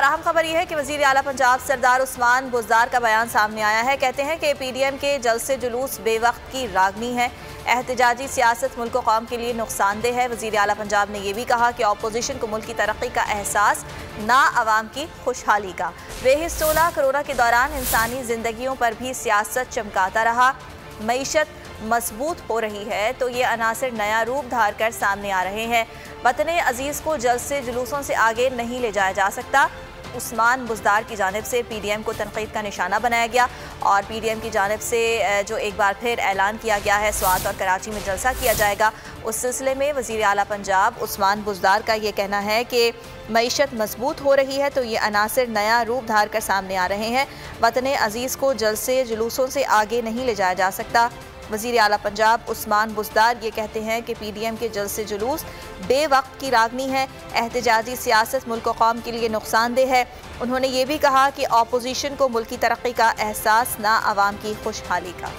अहम खबर यह है कि वज़ीर आला पंजाब सरदार उस्मान बुज़दार का बयान सामने आया है। कहते हैं कि PDM के जलसे जुलूस बेवक्त की रागनी है। एहतजाजी सियासत मुल्क कौम के लिए नुकसानदेह है। वज़ीर आला पंजाब ने यह भी कहा कि अपोजिशन को मुल्क की तरक्की का एहसास, ना अवाम की खुशहाली का। बेहिस्सोला कोरोना के दौरान इंसानी जिंदगियों पर भी सियासत चमकाता रहा। मईशत मजबूत हो रही है तो ये अनासर नया रूप धार कर सामने आ रहे हैं। वतन अजीज़ को जलसे जुलूसों से आगे नहीं ले जाया जा सकता। उस्मान बुज़दार की जानिब से PDM को तनकीद का निशाना बनाया गया और PDM की जानिब से जो एक बार फिर ऐलान किया गया है स्वात और कराची में जलसा किया जाएगा, उस सिलसिले में वज़ीर आला पंजाब उस्मान बुज़दार का ये कहना है कि मईशत मजबूत हो रही है तो ये अनासर नया रूप धार कर सामने आ रहे हैं। वतन अजीज़ को जलसे जुलूसों से आगे नहीं ले जाया जा सकता। वज़ीर आला पंजाब उस्मान बुज़दार ये कहते हैं कि PDM के जलसे जुलूस बेवक्त की रागनी है। एहतजाजी सियासत मुल्क कौम के लिए नुकसानदेह है। उन्होंने ये भी कहा कि अपोजिशन को मुल्क की तरक्की का एहसास, ना अवाम की खुशहाली का।